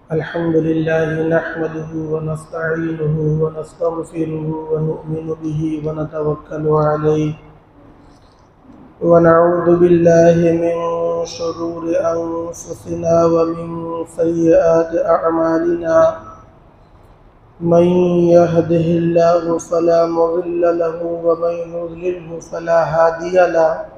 अल्हम्दुलिल्लाह नहमदुहु व नस्तईनुहु व नस्तगफिरुहु व नु'मिनु बिही व नतवक्कलु अलैहि व नऊज़ु बिल्लाहि मिन शुरूरि अंफुसिना व मिन सय्यिआति अअमालिना मन यहदिहिल्लाहु फला मुज़िल्ल लहु व मन युज़लिल्हु फला हादिय लहु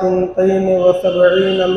72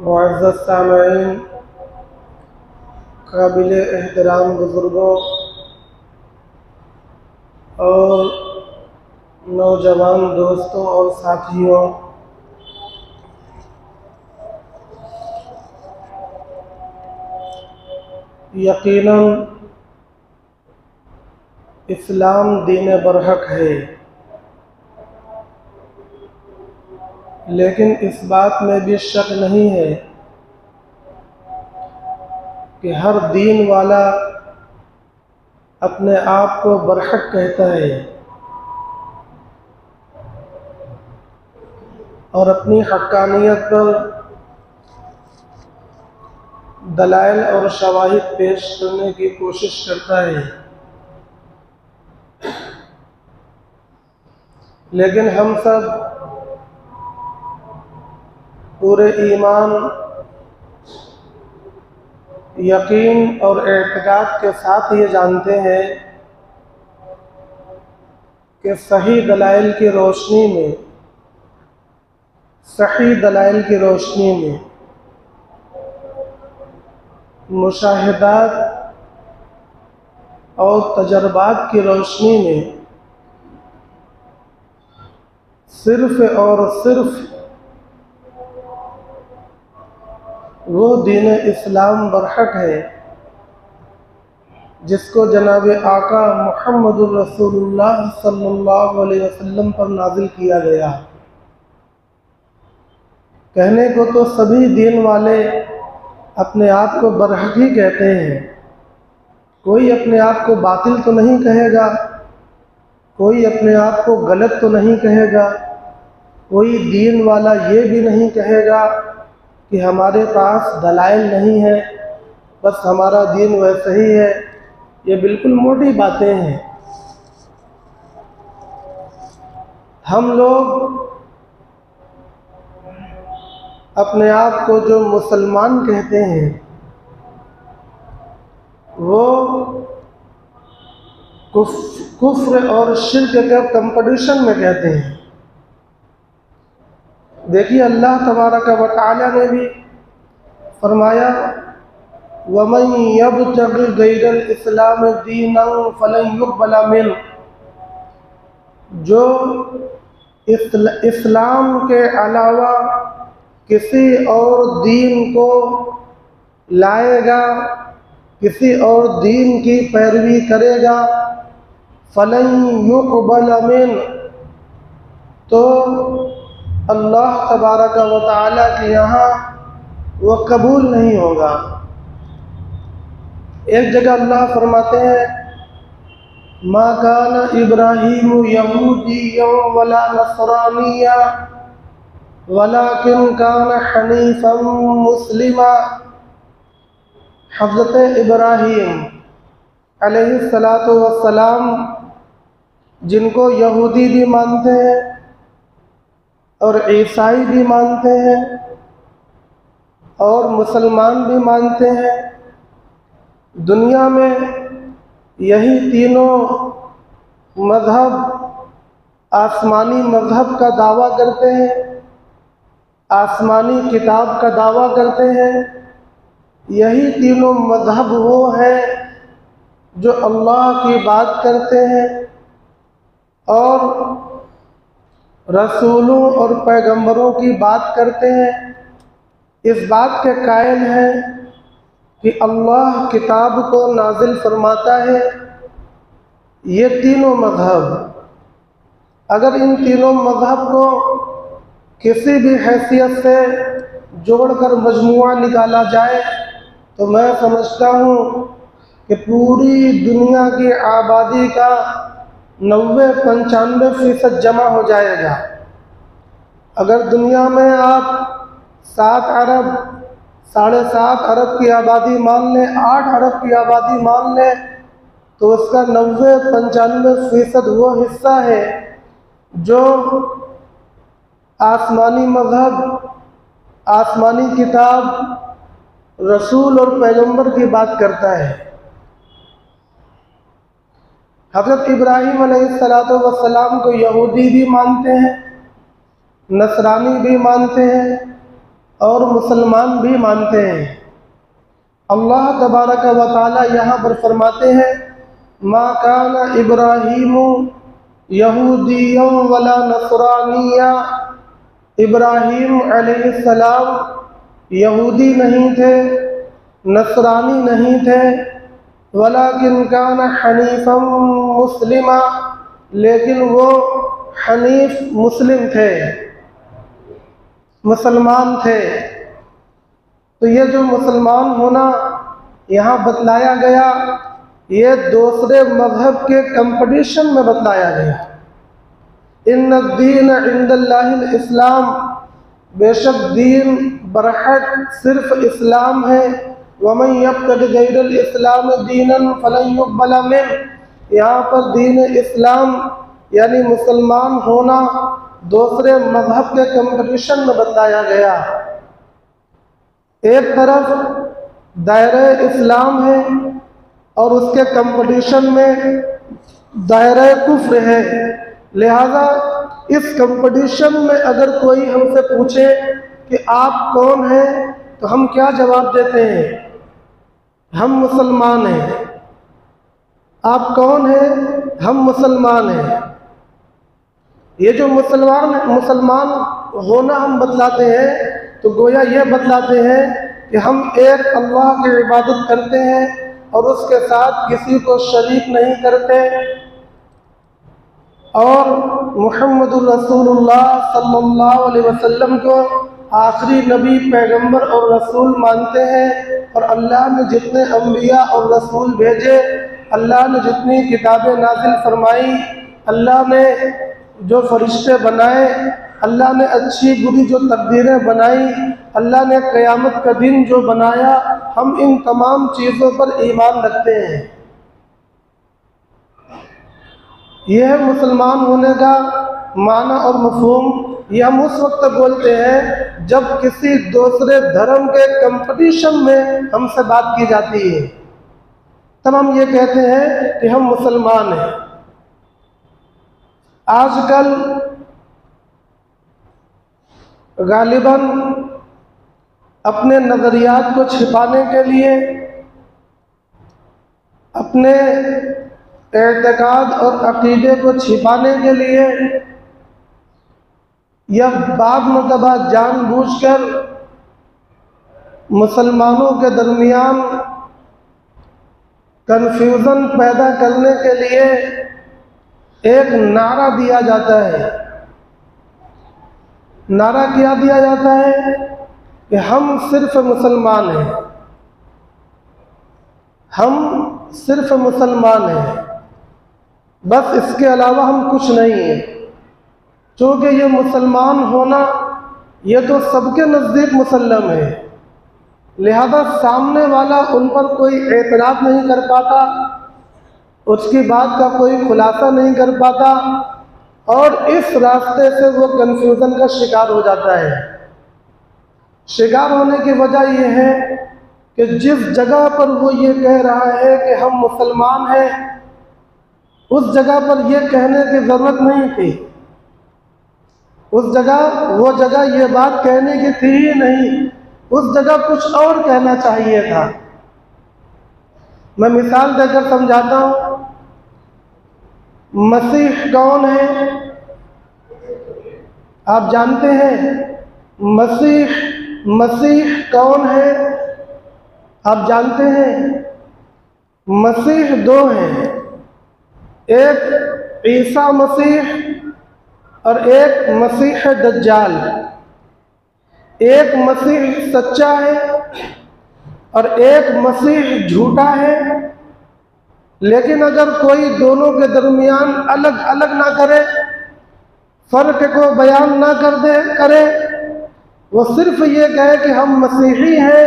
मुअज़्ज़ज़ सामईन, काबिल एहतराम बुज़ुर्गों और नौजवान दोस्तों और साथियों, यकीनन इस्लाम दीन बरहक है, लेकिन इस बात में भी शक नहीं है कि हर दीन वाला अपने आप को बरहक कहता है और अपनी हक्कानियत पर दलाइल और शवाहिद पेश करने की कोशिश करता है। लेकिन हम सब पूरे ईमान, यकीन और एतकाद के साथ ये जानते हैं कि सही दलाइल की रोशनी में मुशाहिदात और तजर्बात की रोशनी में सिर्फ और सिर्फ वो दीन इस्लाम बरहक है जिसको जनाब आका मुहम्मदुर रसूलुल्लाह सल्लल्लाहु अलैहि वसल्लम पर नाजिल किया गया। कहने को तो सभी दीन वाले अपने आप को बरहक ही कहते हैं, कोई अपने आप को बातिल तो नहीं कहेगा, कोई अपने आप को गलत तो नहीं कहेगा, कोई दीन वाला ये भी नहीं कहेगा कि हमारे पास दलाइल नहीं है, बस हमारा दीन वैसे ही है। ये बिल्कुल मोटी बातें हैं। हम लोग अपने आप को जो मुसलमान कहते हैं वो कुफ्र और शिर्क के कंपटीशन में कहते हैं। देखिए, अल्लाह तबारक व तआला ने भी फरमाया वमन यब्तगि गैरल इस्लाम दीनन फलन युक़बल मिन्हु, जो इस्लाम के अलावा किसी और दीन को लाएगा, किसी और दीन की पैरवी करेगा फ़लन युक़बल मिन, तो अल्लाह तबारक व तआला के यहाँ वह कबूल नहीं होगा। एक जगह अल्लाह फरमाते हैं, मा काना इब्राहीम यहूदिय्यन वला नसरानिया वलाकिन काना हनीफन मुस्लिमा। हज़रत इब्राहीम अलैहिस्सलातु वस्सलाम, जिनको यहूदी भी मानते हैं और ईसाई भी मानते हैं और मुसलमान भी मानते हैं, दुनिया में यही तीनों मज़हब आसमानी मज़हब का दावा करते हैं, आसमानी किताब का दावा करते हैं। यही तीनों मज़हब वो हैं जो अल्लाह की बात करते हैं और रसूलों और पैगंबरों की बात करते हैं। इस बात के कायल हैं कि अल्लाह किताब को नाजिल फरमाता है। ये तीनों मज़हब, अगर इन तीनों मज़हब को किसी भी हैसियत से जोड़कर मजमुआ निकाला जाए तो मैं समझता हूँ कि पूरी दुनिया की आबादी का 90-95% जमा हो जाएगा। अगर दुनिया में आप 7 अरब, 7.5 अरब की आबादी मान लें, 8 अरब की आबादी मान लें, तो उसका 90-95% वो हिस्सा है जो आसमानी मज़हब, आसमानी किताब, रसूल और पैगंबर की बात करता है। हज़रत इब्राहीम अलैहिस्सलातु वस्सलाम को यहूदी भी मानते हैं, नसरानी भी मानते हैं और मुसलमान भी मानते हैं। अल्लाह तबारक व तआला यहाँ पर फरमाते हैं, मा काना इब्राहीमु यहूदिय्यन वला नसरानिया। इब्राहीम अलैहिस्सलाम यहूदी नहीं थे, नसरानी नहीं थे, वलाकिन काना हनीफन मुस्लिमा, लेकिन वो हनीफ मुस्लिम थे, मुसलमान थे। तो ये जो मुसलमान होना यहाँ बतलाया गया, ये दूसरे मज़हब के कंपटीशन में बतलाया गया। इन्ना दीन इंदल्लाहिल इस्लाम, बेशक दीन बरहक सिर्फ इस्लाम है। वमन यब्तगि गैरल इस्लाम दीनन फलन युक़बल मिन, यहाँ पर दीन इस्लाम यानी मुसलमान होना दूसरे मज़हब के कंपटीशन में बताया गया। एक तरफ दायरे इस्लाम है और उसके कंपटीशन में दायरे कुफ्र है। लिहाजा इस कंपटीशन में अगर कोई हमसे पूछे कि आप कौन हैं, तो हम क्या जवाब देते हैं? हम मुसलमान हैं। आप कौन हैं? हम मुसलमान हैं। ये जो मुसलमान होना हम बतलाते हैं, तो गोया ये बतलाते हैं कि हम एक अल्लाह की इबादत करते हैं और उसके साथ किसी को शरीक नहीं करते और मुहम्मदुर रसूलुल्लाह सल्लल्लाहु अलैहि वसल्लम को आखिरी नबी, पैगंबर और रसूल मानते हैं। और अल्लाह ने जितने अम्बिया और रसूल भेजे, अल्लाह ने जितनी किताबें नाजिल फरमाई, अल्लाह ने जो फरिश्ते बनाए, अल्लाह ने अच्छी बुरी जो तकदीरें बनाई, अल्लाह ने क़यामत का दिन जो बनाया, हम इन तमाम चीज़ों पर ईमान रखते हैं। यह है मुसलमान होने का माना और मफ़हूम। ये हम उस वक्त बोलते हैं जब किसी दूसरे धर्म के कंपटीशन में हमसे बात की जाती है, तब हम ये कहते हैं कि हम मुसलमान हैं। आजकल गालिबन अपने नज़रियात को छिपाने के लिए, अपने एतकाद और अक़ीदे को छिपाने के लिए, या बाद मरतबा जानबूझकर मुसलमानों के दरमियान कन्फ्यूज़न पैदा करने के लिए एक नारा दिया जाता है। नारा क्या दिया जाता है कि हम सिर्फ मुसलमान हैं, हम सिर्फ मुसलमान हैं, बस इसके अलावा हम कुछ नहीं हैं। चूँकि ये मुसलमान होना ये तो सबके नज़दीक मुसल्लम है, लिहाजा सामने वाला उन पर कोई एतराज़ नहीं कर पाता, उसकी बात का कोई खुलासा नहीं कर पाता और इस रास्ते से वो कन्फ्यूज़न का शिकार हो जाता है। शिकार होने की वजह यह है कि जिस जगह पर वो ये कह रहा है कि हम मुसलमान हैं, उस जगह पर यह कहने की ज़रूरत नहीं थी। उस जगह वो जगह ये बात कहने की थी ही नहीं, उस जगह कुछ और कहना चाहिए था। मैं मिसाल देकर समझाता हूँ। मसीह कौन है आप जानते हैं? मसीह कौन है आप जानते हैं? मसीह दो हैं, एक ईसा मसीह और एक मसीह दज्जाल। एक मसीह सच्चा है और एक मसीह झूठा है। लेकिन अगर कोई दोनों के दरमियान अलग अलग ना करे, फ़र्क को बयान ना करे, वो सिर्फ ये कहे कि हम मसीही हैं,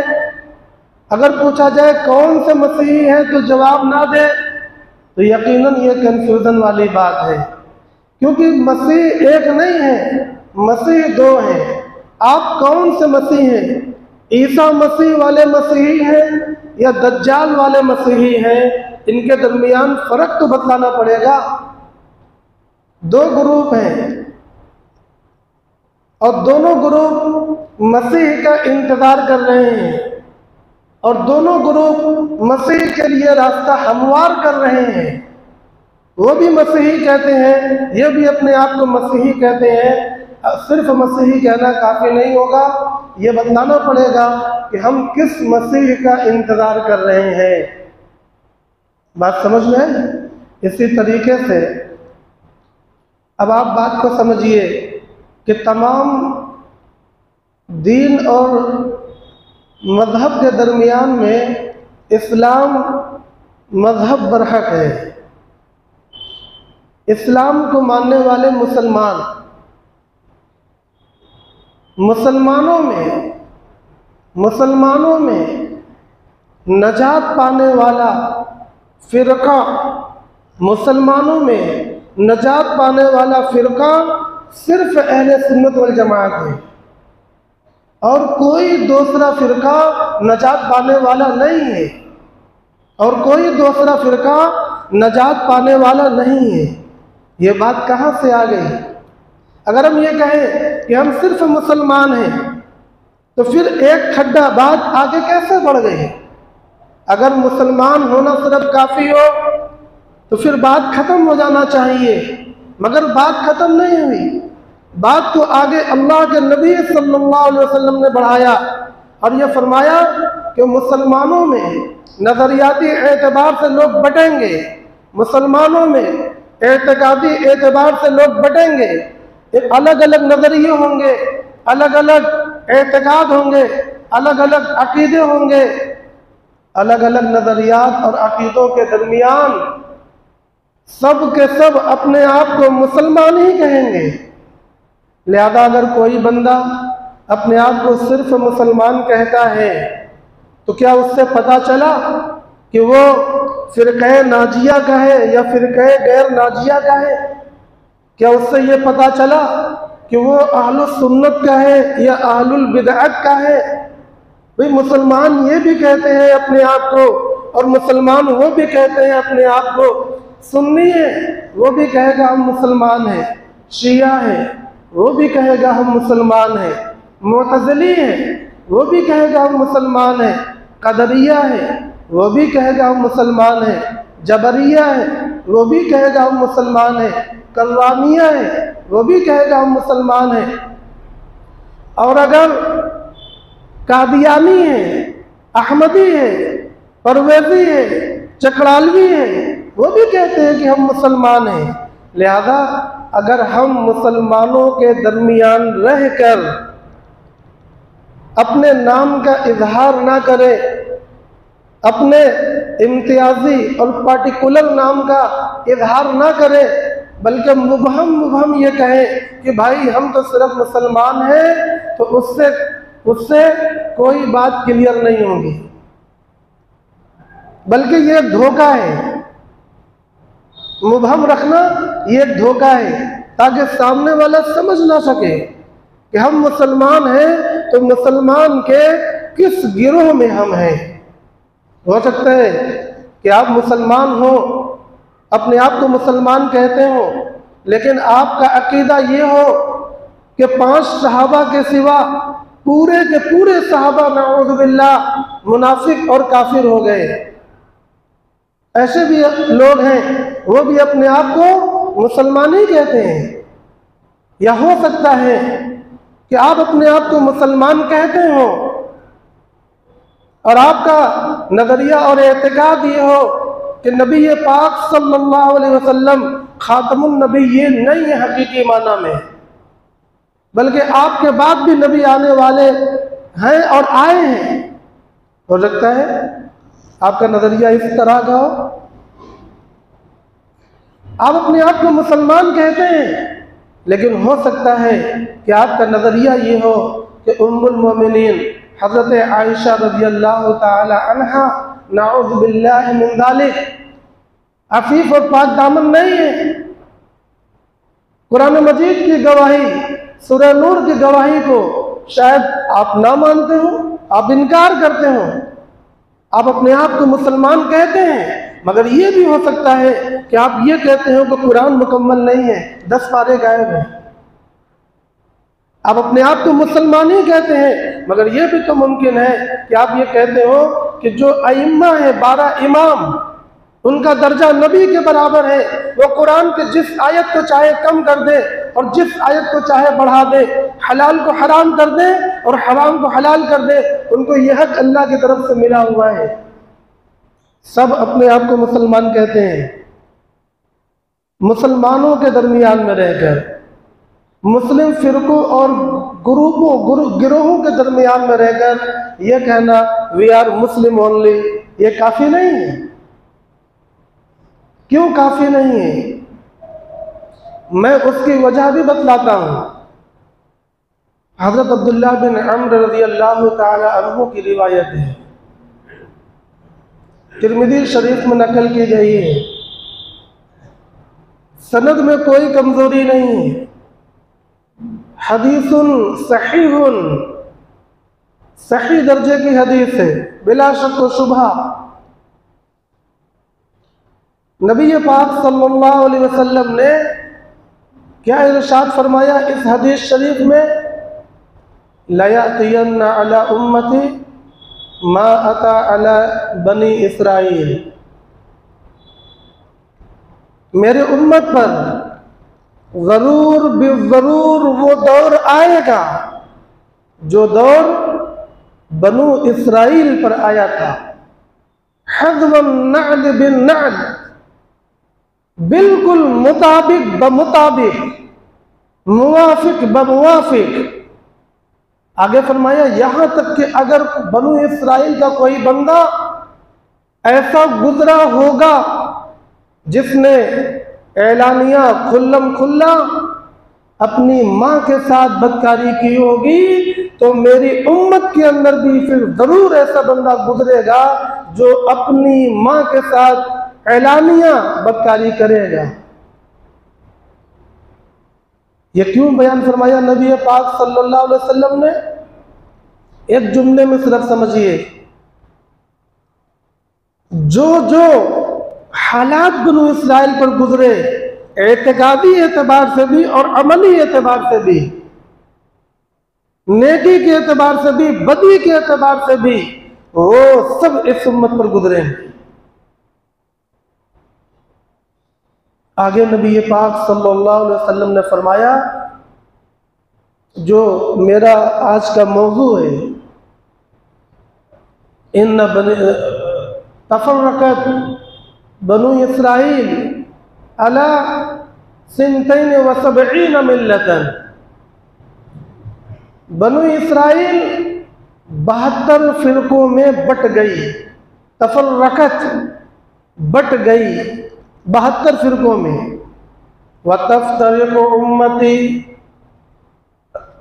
अगर पूछा जाए कौन से मसीही हैं तो जवाब ना दे, तो यकीनन ये कन्फ्यूज़न वाली बात है। क्योंकि मसीह एक नहीं है, मसीह दो हैं। आप कौन से मसीह हैं? ईसा मसीह वाले मसीही हैं या दज्जाल वाले मसीही हैं? इनके दरमियान फ़र्क तो बतलाना पड़ेगा। दो ग्रुप हैं और दोनों ग्रुप मसीह का इंतज़ार कर रहे हैं और दोनों ग्रुप मसीह के लिए रास्ता हमवार कर रहे हैं। वो भी मसीही कहते हैं, ये भी अपने आप को मसीही कहते हैं। सिर्फ मसीही कहना काफ़ी नहीं होगा, ये बताना पड़ेगा कि हम किस मसीह का इंतज़ार कर रहे हैं। बात समझ में है? इसी तरीके से अब आप बात को समझिए कि तमाम दीन और मज़हब के दरमियान में इस्लाम मज़हब बरहक है। इस्लाम को मानने वाले मुसलमानों में नजात पाने वाला फ़िरका, मुसलमानों में नजात पाने वाला फ़िरका सिर्फ अहले सुन्नत वल जमात है और कोई दूसरा फ़िरका नजात पाने वाला नहीं है, और कोई दूसरा फ़िरका नजात पाने वाला नहीं है। ये बात कहाँ से आ गई? अगर हम ये कहें कि हम सिर्फ मुसलमान हैं तो फिर एक खड्डा बात आगे कैसे बढ़ गई? अगर मुसलमान होना सिर्फ काफ़ी हो तो फिर बात ख़त्म हो जाना चाहिए, मगर बात ख़त्म नहीं हुई। बात को आगे अल्लाह के नबी सल्लल्लाहु अलैहि वसल्लम ने बढ़ाया और ये फरमाया कि मुसलमानों में नज़रियाती एतबार से लोग बटेंगे, मुसलमानों में एतकादी एतबार से लोग बटेंगे। अलग अलग नज़रिए होंगे, अलग अलग एतकाद होंगे, अलग अलग अकीदे होंगे। अलग अलग नज़रियात और अकीदों के दरमियान सब के सब अपने आप को मुसलमान ही कहेंगे। लिहाजा अगर कोई बंदा अपने आप को सिर्फ मुसलमान कहता है तो क्या उससे पता चला कि वो फ़िरक़े नाजिया का है या फ़िरक़े गैर नाजिया का है? क्या उससे ये पता चला कि वो अहलुस सुन्नत का है या अहलुल बिदअत का है? भाई मुसलमान ये भी कहते हैं अपने आप को, और मुसलमान वो भी कहते हैं अपने आप को। सुन्नी है वो भी कहेगा हम मुसलमान हैं, शिया है वो भी कहेगा हम मुसलमान हैं, मुअतज़िली है वो भी कहेगा हम मुसलमान हैं, क़दरिया है वो भी कहेगा हम मुसलमान हैं, जबरिया है वो भी कहेगा हम मुसलमान हैं, कर्रामिया है वो भी कहेगा हम मुसलमान हैं। और अगर कादियानी है, अहमदी है, परवेज़ी है, चकड़ालवी है, वो भी कहते हैं कि हम मुसलमान हैं। लिहाजा अगर हम मुसलमानों के दरमियान रहकर अपने नाम का इजहार ना करें, अपने इम्तियाजी और पार्टिकुलर नाम का इजहार ना करें, बल्कि मुबहम ये कहें कि भाई हम तो सिर्फ मुसलमान हैं, तो उससे कोई बात क्लियर नहीं होगी, बल्कि ये धोखा है। मुबहम रखना ये धोखा है, ताकि सामने वाला समझ ना सके कि हम मुसलमान हैं तो मुसलमान के किस गिरोह में हम हैं। हो सकता है कि आप मुसलमान हो, अपने आप को मुसलमान कहते हो, लेकिन आपका अकीदा ये हो कि 5 सहाबा के सिवा पूरे के पूरे सहाबा नऊज़ बिल्लाह मुनाफिक और काफिर हो गए। ऐसे भी लोग हैं, वो भी अपने आप को मुसलमान ही कहते हैं। या हो सकता है कि आप अपने आप को मुसलमान कहते हो और आपका नजरिया और एतकाद ये हो कि नबी पाक सल्लल्लाहु अलैहि वसल्लम खातमुन नबीय्यीन नहीं है हकीकी माना में, बल्कि आपके बाद भी नबी आने वाले हैं और आए हैं। हो सकता है आपका नजरिया इस तरह का हो। आप अपने आप को मुसलमान कहते हैं, लेकिन हो सकता है कि आपका नजरिया ये हो कि उम्मुल मोमिनीन हज़रत आयशा रज़ियल्लाहु ताला अन्हा नऊज़ बिल्लाहि मिन ज़ालिक अफीफ और पाक दामन नहीं है। कुरान मजीद की गवाही, सूरह नूर की गवाही को शायद आप ना मानते हो, आप इनकार करते हो, आप अपने आप को मुसलमान कहते हैं, मगर ये भी हो सकता है कि आप ये कहते हो कि कुरान मुकम्मल नहीं है, 10 पारे गायब हैं। आप अपने आप को मुसलमान ही कहते हैं, मगर ये भी तो मुमकिन है कि आप ये कहते हो कि जो अइम्मा है 12 इमाम, उनका दर्जा नबी के बराबर है। वो कुरान के जिस आयत को चाहे कम कर दे और जिस आयत को चाहे बढ़ा दे, हलाल को हराम कर दे और हराम को हलाल कर दे, उनको यह हक अल्लाह की तरफ से मिला हुआ है। सब अपने आप को मुसलमान कहते हैं। मुसलमानों के दरमियान में रहकर, मुस्लिम फिरकों और गिरोहों के दरमियान में रहकर यह कहना वी आर मुस्लिम ओनली, ये काफी नहीं है। क्यों काफी नहीं है? मैं उसकी वजह भी बतलाता हूं। हजरत अब्दुल्लाह बिन अम्र रज़ियल्लाहु ताला अन्हु की रिवायत है, तिर्मिज़ी शरीफ में नकल की गई है। सनद में कोई कमजोरी नहीं है। हदीसुन सहीहुन, सही दर्जे की हदीस है, बिला शक व शुबहा। नबी पाक सल्लल्लाहु अलैहि वसल्लम ने क्या इरशाद फरमाया इस हदीस शरीफ में? लयअतियन्ना अला उम्मती मा अता अला बनी इसराइल, मेरे उम्मत पर जरूर बेजरूर वो दौर आएगा जो दौर बनु इसराइल पर आया था। हज़वन नअल बिन नअल, बिल्कुल मुताबिक ब मुताबिक, मुवाफिक ब मुवाफिक। आगे फरमाया यहां तक कि अगर बनु इसराइल का कोई बंदा ऐसा गुजरा होगा जिसने ऐलानिया खुल्लम खुल्ला अपनी माँ के साथ बदकारी की होगी, तो मेरी उम्मत के अंदर भी फिर जरूर ऐसा बंदा गुजरेगा जो अपनी माँ के साथ ऐलानिया बदकारी करेगा। ये क्यों बयान फरमाया नबी पाक सल्लल्लाहु अलैहि वसल्लम ने? एक जुमले में सिर्फ समझिए, जो जो हालात बनु इसराइल पर गुजरे, एतकादी एतबार से भी और अमली एतबार से भी, नेकी के एतबार से भी, बदी के एतबार से भी, वो सब इस उम्मत पर गुजरे। आगे नबी पाक सल्लल्लाहु अलैहि वसल्लम ने फरमाया, जो मेरा आज का मौजू है, इन तफर्रकत बनु इसराइल अला सिंतैन व सबईन मिल्लतन, बनु इसराइल 72 फिरकों में बट गई, तफर्रकत बट गई 72 फिरकों में। व तफ्तरिकु उम्मती,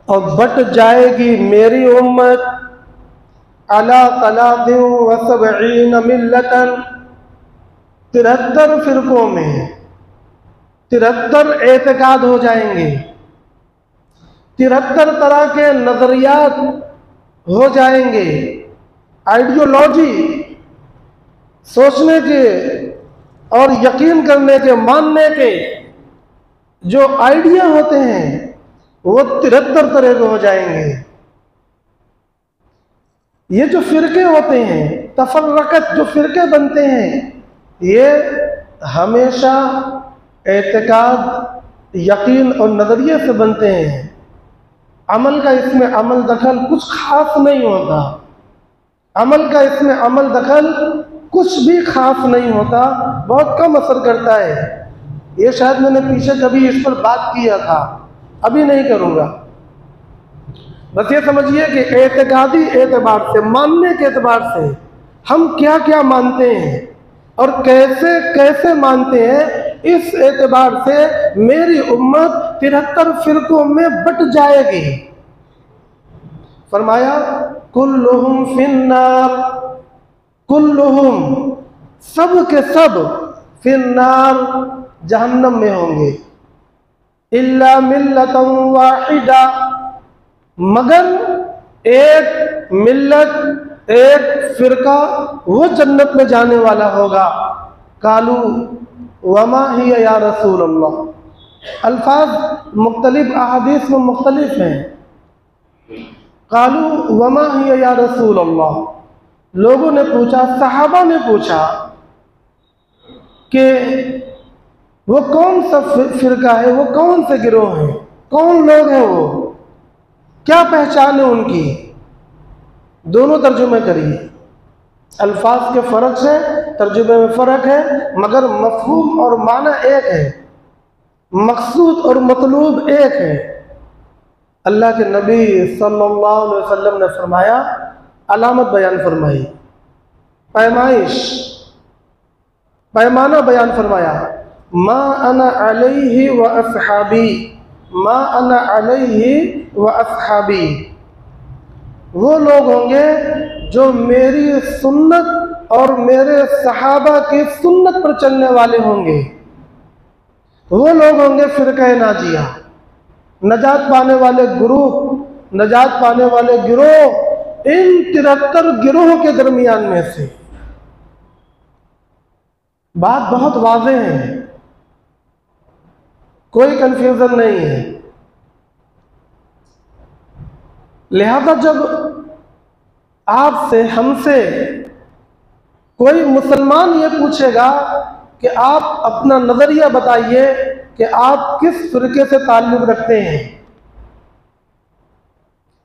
और बट जाएगी मेरी उम्मत, अला तलातिन व सबईन मिल्लतन, 73 फिरकों में 73 एतकाद हो जाएंगे, 73 तरह के नजरियात हो जाएंगे। आइडियोलॉजी, सोचने के और यकीन करने के, मानने के जो आइडिया होते हैं वो 73 तरह के हो जाएंगे। ये जो फिरके होते हैं, तफर्रकत जो फिरके बनते हैं, ये हमेशा एतकाद, यकीन और नज़रिए से बनते हैं। अमल का इसमें अमल दखल कुछ खास नहीं होता, अमल का इसमें अमल दखल कुछ भी खास नहीं होता, बहुत कम असर करता है। ये शायद मैंने पीछे कभी इस पर बात किया था, अभी नहीं करूँगा। बस ये समझिए कि एतकादी एतबार से, मानने के एतबार से हम क्या क्या मानते हैं और कैसे कैसे मानते हैं, इस एतबार से मेरी उम्मत 73 फिरकों में बट जाएगी। फरमाया कुल्लुहुम फिन्नार, कुल्लुहुम सब के सब फिन्नार जहन्नम में होंगे, इल्ला मिल्लतन वाहिदा, मगर एक मिल्लत, एक फिरका वो जन्नत में जाने वाला होगा। कालू वमा हिया या रसूल अल्लाह, अल्फाज मुख्तलिफ अहादीस में मुख्तलिफ हैं। कालू वमा हिया या रसूल अल्लाह, लोगों ने पूछा, सहाबा ने पूछा कि वो कौन सा फिरका है, वो कौन से गिरोह हैं, कौन लोग हैं, वो क्या पहचान है उनकी। दोनों तर्जुमे करिए, अल्फाज के फ़र्क से तर्जुमे में फ़र्क है, मगर मफ़हूम और माना एक है, मकसूद और मतलूब एक है। अल्लाह के नबी सल्लल्लाहु अलैहि वसल्लम ने फरमाया, अलामत बयान फरमाई, पैमाइश, पैमाना बयान फरमाया, मा अना अलैहि व अस्हाबी, मा अना अलैहि व अस्हाबी, वो लोग होंगे जो मेरी सुन्नत और मेरे सहाबा की सुन्नत पर चलने वाले होंगे। वो लोग होंगे फिरका नाजिया, नजात पाने वाले ग्रुप, नजात पाने वाले गिरोह, इन 73 गिरोह के दरमियान में से। बात बहुत वाज़ेह है, कोई कंफ्यूजन नहीं है। लिहाजा जब आपसे, हमसे कोई मुसलमान ये पूछेगा कि आप अपना नज़रिया बताइए कि आप किस फिरके से ताल्लुक़ रखते हैं,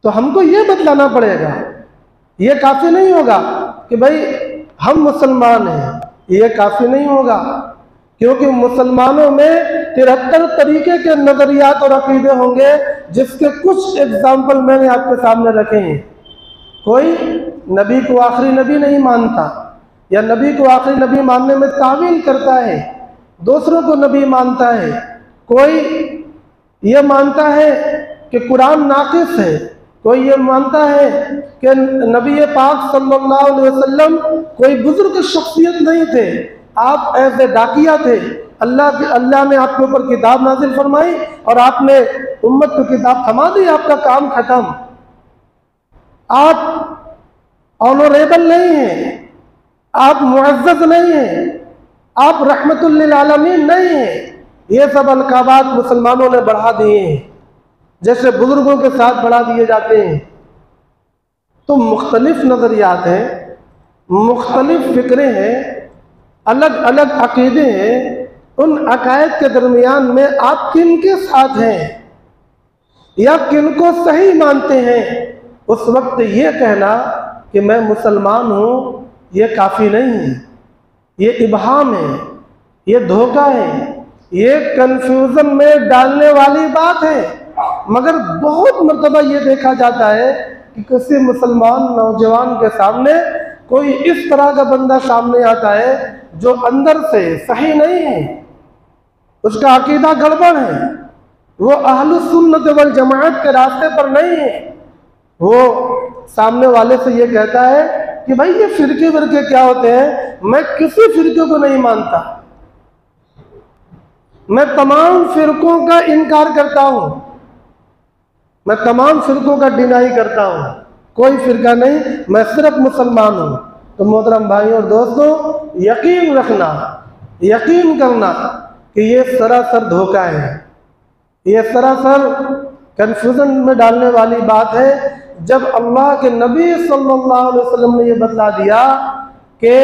तो हमको ये बतलाना पड़ेगा। ये काफ़ी नहीं होगा कि भाई हम मुसलमान हैं, ये काफ़ी नहीं होगा, क्योंकि मुसलमानों में 73 तरीके के नज़रियात और अक़ीदे होंगे, जिसके कुछ एग्जाम्पल मैंने आपके सामने रखे हैं। कोई नबी को आखिरी नबी नहीं मानता, या नबी को आखिरी नबी मानने में तावील करता है, दूसरों को नबी मानता है। कोई ये मानता है कि कुरान नाक़िस है, कोई ये मानता है कि नबी पाक सल्लल्लाहु अलैहि वसल्लम कोई बुजुर्ग शख्सियत नहीं थे, आप ऐसे डाकिया थे। अल्लाह ने आपके ऊपर किताब नाजिल फरमाई और आपने उम्मत को किताब थमा दी, आपका काम खत्म। आप ऑनरेबल नहीं हैं, आप मुअज़्ज़ज़ नहीं हैं, आप रहमतुल लिल आलमीन नहीं हैं। ये सब अलकाबात मुसलमानों ने बढ़ा दिए हैं, जैसे बुजुर्गों के साथ बढ़ा दिए जाते हैं। तो मुख्तलिफ नज़रियात हैं, मुख्तलिफ फ़िक्रें हैं, अलग अलग अक़ीदे हैं। उन अक़ायद के दरमियान में आप किन के साथ हैं या किन को सही मानते हैं, उस वक्त ये कहना कि मैं मुसलमान हूँ, ये काफ़ी नहीं है, ये इबहाम है, ये धोखा है, ये कंफ्यूजन में डालने वाली बात है। मगर बहुत मर्तबा ये देखा जाता है कि किसी मुसलमान नौजवान के सामने कोई इस तरह का बंदा सामने आता है जो अंदर से सही नहीं है, उसका अकीदा गड़बड़ है, वो अहलुस सुन्नत वल जमाअत के रास्ते पर नहीं है। वो सामने वाले से ये कहता है कि भाई ये फिरके विरके क्या होते हैं, मैं किसी फिरके को नहीं मानता, मैं तमाम फिरकों का इनकार करता हूं, मैं तमाम फिरकों का डिनाई करता हूं, कोई फिरका नहीं, मैं सिर्फ मुसलमान हूं। तो मोहतरम भाइयों और दोस्तों, यकीन रखना, यकीन करना कि ये सरासर धोखा है, ये सरासर कंफ्यूजन में डालने वाली बात है। जब अल्लाह के नबी सल्लल्लाहु अलैहि वसल्लम ने ये बतला दिया कि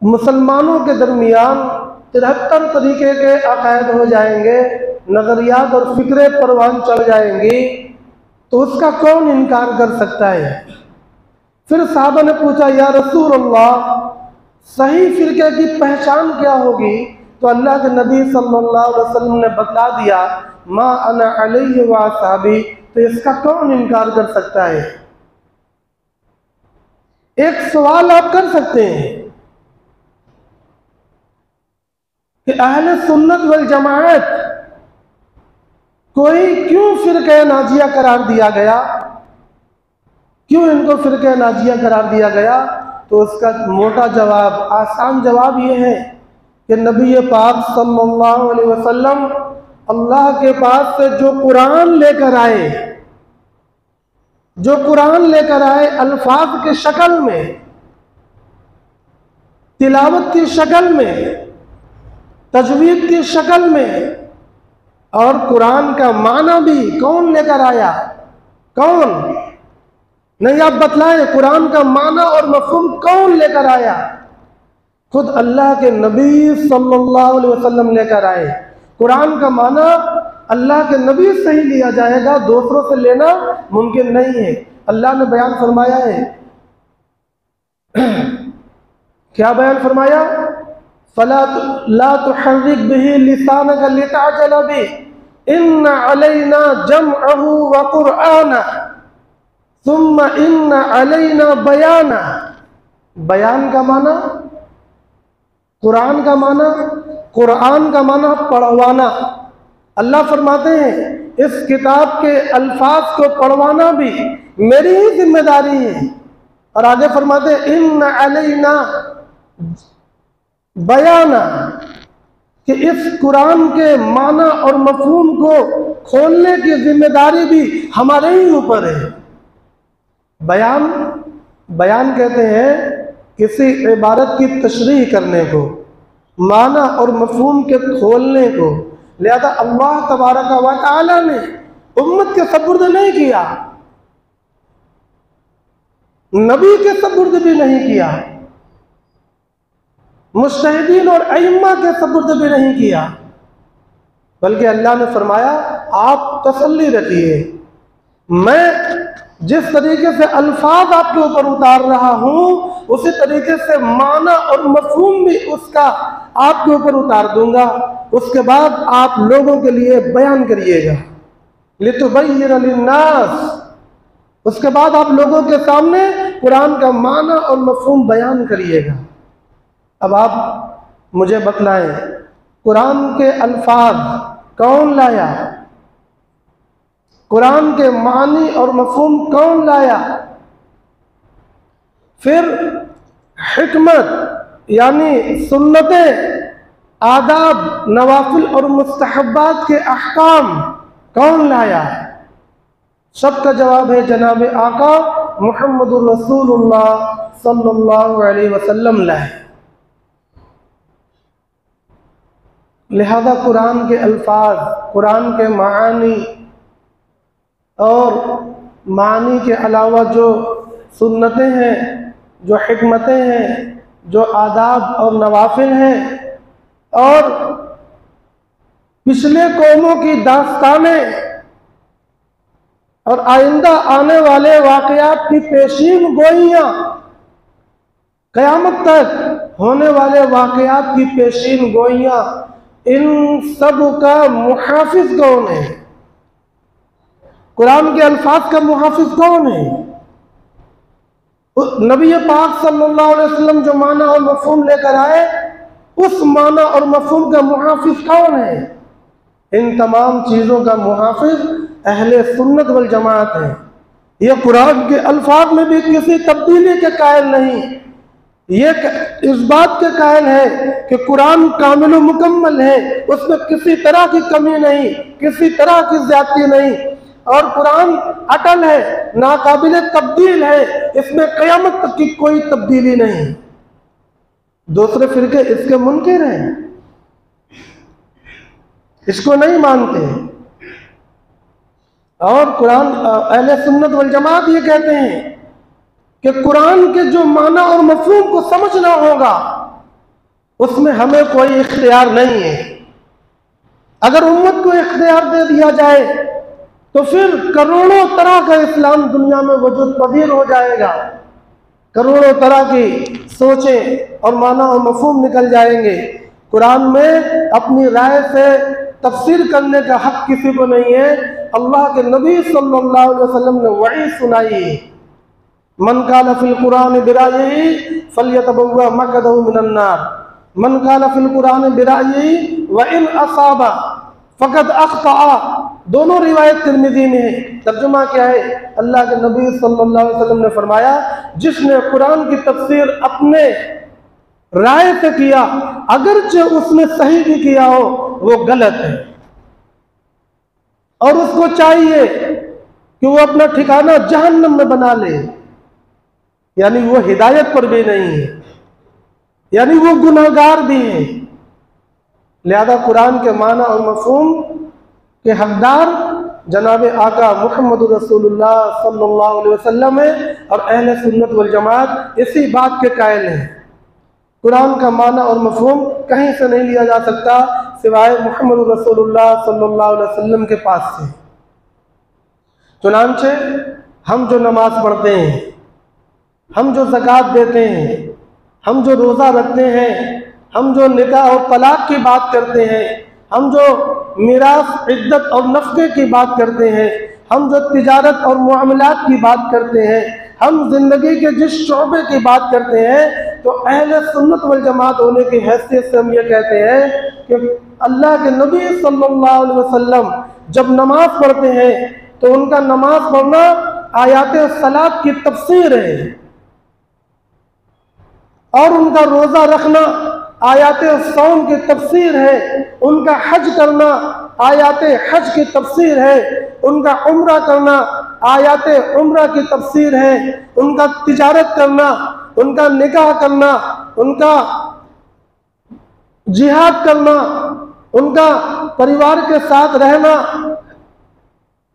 मुसलमानों के दरमियान 73 तरीके के अकायद हो जाएंगे, नजरियात और फिक्रे परवान चढ़ जाएंगी, तो उसका कौन इनकार कर सकता है। फिर साहबा ने पूछा, या रसूल अल्लाह, सही फिरके की पहचान क्या होगी। तो अल्लाह के नबी सल्लल्लाहु अलैहि वसल्लम ने बतला दिया, मा अना अलैहि व असहाबी। तो इसका कौन इनकार कर सकता है। एक सवाल आप कर सकते हैं कि अहले सुन्नत वल जमाअत कोई क्यों फिरके नाजिया करार दिया गया, क्यों इनको फिरके नाजिया करार दिया गया। तो उसका मोटा जवाब, आसान जवाब ये है कि नबी पाक सल्लल्लाहु अलैहि वसल्लम अल्लाह के पास से जो कुरान लेकर आए, जो कुरान लेकर आए अल्फाज के शक्ल में, तिलावत की शक्ल में, तजवीद की शक्ल में, और कुरान का माना भी कौन लेकर आया, कौन, नहीं आप बतलाएं, कुरान का माना और मफहूम कौन लेकर आया। खुद अल्लाह के नबी सल्लल्लाहु अलैहि वसल्लम लेकर आए। कुरान का माना अल्लाह के नबी से ही लिया जाएगा, दूसरों से लेना मुमकिन नहीं है। अल्लाह ने बयान फरमाया है, क्या बयान फरमाया, फला ला तुहर्रिक बिही लिसानक लितअजल बिही इन्ना अलैना जमअहु व कुरआना सुम्मा इन्ना अलैना बयाना। बयान का माना, कुरान का माना, कुरान का माना पढ़वाना। अल्लाह फरमाते हैं इस किताब के अल्फाज को पढ़वाना भी मेरी ही जिम्मेदारी है। और आगे फरमाते हैं इन्ना अलैना बयाना, कि इस कुरान के माना और मफहूम को खोलने की जिम्मेदारी भी हमारे ही ऊपर है। बयान, बयान कहते हैं किसी इबारत की तशरीह करने को, माना और मफहूम के खोलने को। लिहाजा अल्लाह तबारक व तआला ने उम्मत के सपुर्द नहीं किया, नबी के सपुर्द भी नहीं किया, मुज्तहिदीन और अइम्मा के सपुर्द भी नहीं किया, बल्कि अल्लाह ने फरमाया आप तसल्ली रखिए, मैं जिस तरीके से अल्फाज आपके ऊपर उतार रहा हूं उसी तरीके से माना और मफहूम भी उसका आपके ऊपर उतार दूंगा। उसके बाद आप लोगों के लिए बयान करिएगा, लितुबय्यिन लिन्नास। उसके बाद आप लोगों के सामने कुरान का माना और मफहूम बयान करिएगा। अब आप मुझे बतलाएं, कुरान के अल्फाज कौन लाया, कुरान के मानी और मफहूम कौन लाया। फिर हिकमत यानी सुन्नतें, आदाब, नवाफिल और मुस्तहब्बात के अहकाम कौन लाया। सबका जवाब है जनाब आका मुहम्मदुर रसूलुल्लाह सल्लल्लाहु अलैहि वसल्लम लाए। लिहाजा कुरान के अल्फाज, कुरान के मानी और मानी के अलावा जो सुन्नतें हैं, जो हिकमतें हैं, जो आदाब और नवाफिल हैं, और पिछले कौमों की दास्तानें और आइंदा आने वाले वाक़यात की पेशीन गोइयाँ, क़यामत तक होने वाले वाक़यात की पेशीन गोइयाँ, इन सब का मुहाफिज कौन है? कुरान के अल्फाज का मुहाफिज कौन है? नबी पाक सल्लल्लाहु अलैहि वसल्लम जो माना और मफहूम लेकर आए, उस माना और मफहूम का मुहाफिज कौन है? इन तमाम चीज़ों का मुहाफिज अहले सुन्नत वल जमात है। ये कुरान के अल्फाज में भी किसी तब्दीली के कायल नहीं, ये इस बात के कायल है कि कुरान कामिल व मुकम्मल है, उसमें किसी तरह की कमी नहीं, किसी तरह की ज्यादती नहीं, और कुरान अटल है, नाकाबिल तब्दील है, इसमें क़यामत तक की कोई तब्दीली नहीं। दूसरे फिरके इसके मुनकिर हैं, इसको नहीं मानते। और कुरान अहले सुन्नत वल जमात ये कहते हैं कि कुरान के जो माना और मफहूम को समझना होगा, उसमें हमें कोई इख्तियार नहीं है। अगर उम्मत को इख्तियार दे दिया जाए तो फिर करोड़ों तरह का इस्लाम दुनिया में वजूद पजीर हो जाएगा, करोड़ों तरह की सोचें और माना और मफहूम निकल जाएंगे। कुरान में अपनी राय से तफसीर करने का हक किसी को नहीं है। अल्लाह के नबी सल्लल्लाहु अलैहि वसल्लम ने वही सुनाई, मन काल फिल कुरान बिराई फल्यतबव्वा मक़अदहु मिनन नार, मन काल फिल कुरान बिराई व इन असाबा फ़क़द अख़्तअ। दोनों रिवायत तिर्मिज़ी में है। तर्जुमा क्या है? अल्लाह के नबी सल्लल्लाहु अलैहि वसल्लम ने फरमाया, जिसने कुरान की तफसीर अपने राय से किया, अगरचे उसने सही भी किया हो, वो गलत है, और उसको चाहिए कि वो अपना ठिकाना जहन्नम में बना ले, यानी वो हिदायत पर भी नहीं है, यानी वो गुनाहगार भी है। लिहाजा कुरान के माना और मफहूम के हकदार जनाब आका मुहम्मद रसूलुल्लाह सल्लल्लाहु अलैहि वसल्लम है, और अहले सुन्नत वल जमात इसी बात के कायल हैं। कुरान का माना और मफहूम कहीं से नहीं लिया जा सकता सिवाय मुहम्मद रसूलुल्लाह सल्लल्लाहु अलैहि वसल्लम के पास से। चुनांचे हम जो नमाज पढ़ते हैं, हम जो ज़कात देते हैं, हम जो रोज़ा रखते हैं, हम जो निकाह और तलाक की बात करते हैं, हम जो मिरास इद्दत और नफ़क़े की बात करते हैं, हम जो तिजारत और मुआमलात की बात करते हैं, हम ज़िंदगी के जिस शोबे की बात करते हैं, तो अहले सुन्नत वल जमात होने की हैसियत से हम ये कहते हैं कि अल्लाह के नबी सल्लल्लाहु अलैहि वसल्लम जब नमाज पढ़ते हैं तो उनका नमाज पढ़ना आयात सलात की तफसीर है, और उनका रोज़ा रखना आयात सौम की तफसीर है, उनका हज करना आयात हज की तफसीर है, उनका उम्रा करना आयात उम्रा की तफसीर है, उनका तिजारत करना, उनका निकाह करना, उनका जिहाद करना, उनका परिवार के साथ रहना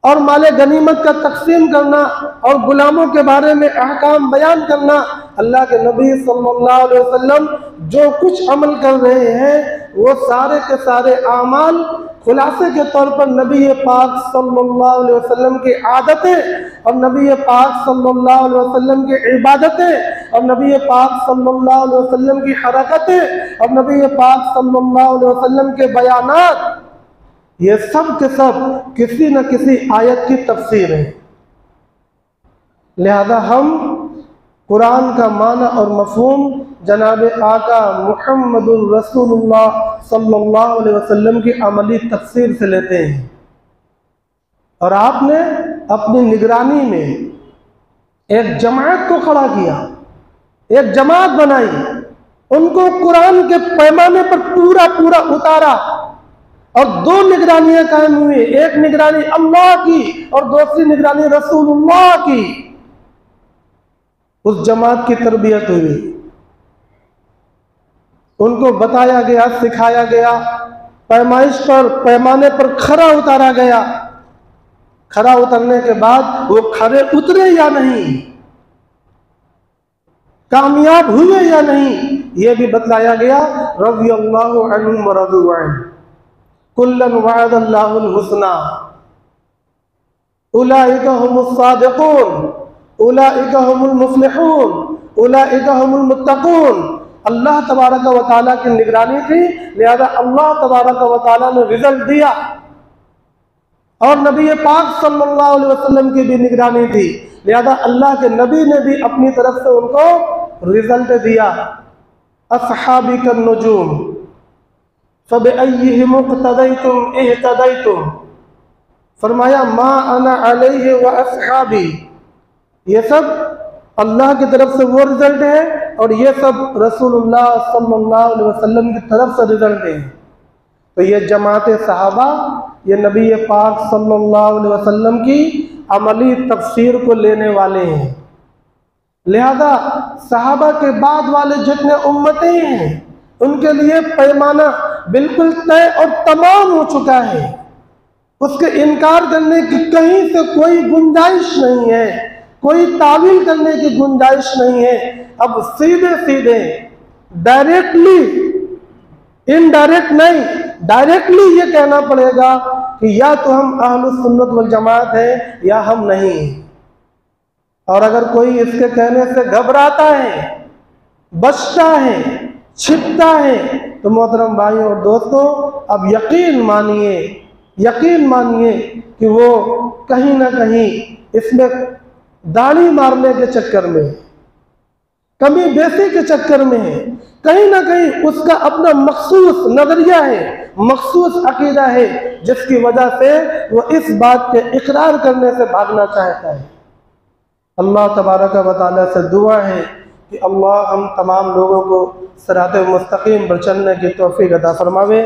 और माले गनीमत का तकसीम करना और गुलामों के बारे में अहकाम बयान करना। अल्लाह के नबी सल्लल्लाहु अलैहि वसल्लम जो कुछ अमल कर रहे हैं वो सारे के सारे आमाल खुलासे के तौर पर नबी पाक सल्लल्लाहु अलैहि वसल्लम की आदतें और नबी पाक सल्लल्लाहु अलैहि वसल्लम की इबादतें और नबी पाक सल्लल्लाहु अलैहि वसल्लम की हरकतें और नबी पाक सल्लल्लाहु अलैहि वसल्लम के बयानात, ये सब के सब किसी न किसी आयत की तफसीर है। लिहाजा हम कुरान का माना और मफहूम जनाब आका मुहम्मदुर रसूलुल्लाह सल्लल्लाहु अलैहि वसल्लम की अमली तफसीर से लेते हैं। और आपने अपनी निगरानी में एक जमात को खड़ा किया, एक जमात बनाई, उनको कुरान के पैमाने पर पूरा पूरा उतारा, और दो निगरानियां कायम हुई, एक निगरानी अल्लाह की और दूसरी निगरानी रसूलुल्लाह की। उस जमात की तरबियत हुई, उनको बताया गया, सिखाया गया, पैमाइश पर पैमाने पर खरा उतारा गया। खरा उतरने के बाद वो खरे उतरे या नहीं, कामयाब हुए या नहीं, ये भी बतलाया गया। रज़ियल्लाहु अन्हुम व रज़ू अन्हु कुल्लन वअदल्लाहुल हुस्ना उलाइका हुमुस सादिक़ून उलाइका हुमुल मुफ़्लिहून उलाइका हुमुल मुत्तक़ून अल्लाह तबारक व तआला की निगरानी थी, लिहाजा अल्लाह तबारक व तआला ने रिजल्ट दिया। और नबी पाक सल्लल्लाहु अलैहि वसल्लम की भी निगरानी थी, लिहाजा अल्लाह के नबी ने भी अपनी तरफ से उनको रिजल्ट दिया। अस्हाबी कन नुजूम फबिअय्यिहिम इक़्तदैतुम इह्तदैतुम, फरमाया मा अना अलैहि व अस्हाबी, ये सब अल्लाह की तरफ से वो रिजल्ट है और ये सब रसूलुल्लाह सल्लल्लाहु अलैहि वसल्लम की तरफ से रिजल्ट है। तो ये जमात सहाबा ये नबी पाक सल्लल्लाहु अलैहि वसल्लम की अमली तफसीर को लेने वाले हैं। लिहाजा सहाबा के बाद वाले जितने उम्मतें हैं उनके लिए पैमाना बिल्कुल तय और तमाम हो चुका है, उसके इनकार करने की कहीं से कोई गुंजाइश नहीं है, कोई तावील करने की गुंजाइश नहीं है। अब सीधे सीधे डायरेक्टली, इनडायरेक्ट नहीं, डायरेक्टली ये कहना पड़ेगा कि या तो हम अहलुस सुन्नत वल जमात है या हम नहीं। और अगर कोई इसके कहने से घबराता है, बचता है, छिपता है, तो मोहतरम भाइयों और दोस्तों, अब यकीन मानिए कि वो कहीं ना कहीं इसमें दाढ़ी मारने के चक्कर में, कमी बेसी के चक्कर में है, कहीं ना कहीं उसका अपना मखसूस नजरिया है, मखसूस अकीदा है, जिसकी वजह से वो इस बात के इकरार करने से भागना चाहता है। अल्लाह तबारक व तआला से दुआ है कि अल्लाह हम तमाम लोगों को सिरात मुस्तकीम पर चलने की तौफीक अता फरमावे।